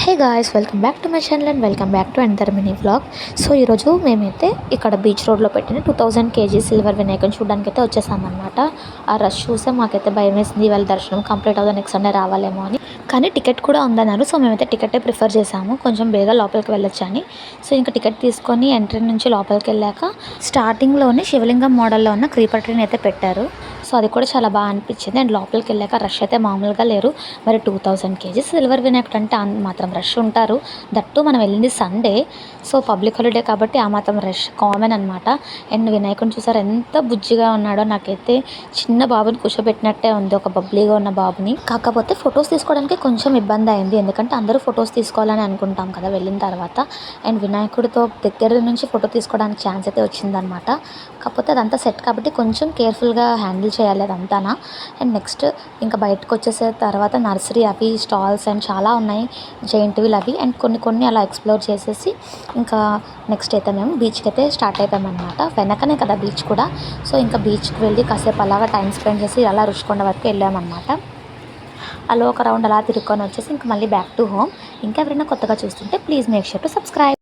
Hey guys, welcome back to my channel and welcome back to another mini vlog. So ఈరోజు మేమైతే ఇక్కడ beach రోడ్లో పెట్టిన 2000 kg silver వినాయకుని చూడడానికి అయితే వచ్చేసామన్నమాట. ఆ రష్ చూస్తే మాకైతే భయం వేసింది, వాళ్ళ దర్శనం కంప్లీట్ అవుతుంది, నెక్స్ట్ సండే రావాలేమో అని. కానీ టికెట్ కూడా ఉందన్నారు. సో మేమైతే టికెటే ప్రిఫర్ చేసాము, కొంచెం బేగా లోపలికి వెళ్ళొచ్చని. సో ఇంకా టికెట్ తీసుకొని ఎంట్రీ నుంచి లోపలికి వెళ్ళాక స్టార్టింగ్లోనే శివలింగం మోడల్లో ఉన్న క్రీపర్ ట్రీని అయితే పెట్టారు. సో అది కూడా చాలా బాగా అనిపించింది. అండ్ లోపలికి వెళ్ళాక రష్ అయితే మామూలుగా లేరు. మరి 2000 kg సిల్వర్ వినాయకుడు అంటే మాత్రం రష్ ఉంటారు. దట్టు మనం వెళ్ళింది సండే, సో పబ్లిక్ హాలిడే కాబట్టి ఆ మాత్రం రష్ కామన్ అనమాట. అండ్ వినాయకుడిని చూసారు ఎంత బుజ్జిగా ఉన్నాడో, నాకైతే చిన్న బాబుని కూర్చోబెట్టినట్టే ఉంది, ఒక బబ్లీగా ఉన్న బాబుని. కాకపోతే ఫొటోస్ తీసుకోవడానికి కొంచెం ఇబ్బంది అయింది, ఎందుకంటే అందరూ ఫొటోస్ తీసుకోవాలని అనుకుంటాం కదా వెళ్ళిన తర్వాత. అండ్ వినాయకుడితో దగ్గర నుంచి ఫోటో తీసుకోవడానికి ఛాన్స్ అయితే వచ్చిందనమాట. కాకపోతే అదంతా సెట్ కాబట్టి కొంచెం కేర్ఫుల్గా హ్యాండిల్ చేయాలి అదంతానా. అండ్ నెక్స్ట్ ఇంకా బయటకు వచ్చేసే తర్వాత నర్సరీ అవి స్టాల్స్ అండ్ చాలా ఉన్నాయి, జైంట్ వీల్ అవి. అండ్ కొన్ని అలా ఎక్స్ప్లోర్ చేసేసి ఇంకా నెక్స్ట్ అయితే మేము బీచ్కి అయితే స్టార్ట్ అయిపోయామన్నమాట. వెనకనే కదా బీచ్ కూడా. సో ఇంకా బీచ్కి వెళ్ళి కాసేపు అలాగా టైం స్పెండ్ చేసి అలా రుషికొండ వరకు వెళ్ళామన్నమాట. అలా ఒక రౌండ్ అలా తిరుక్కొని వచ్చేసి ఇంకా మళ్ళీ బ్యాక్ టు హోమ్. ఇంకా ఎవరైనా కొత్తగా చూస్తుంటే please make sure to subscribe.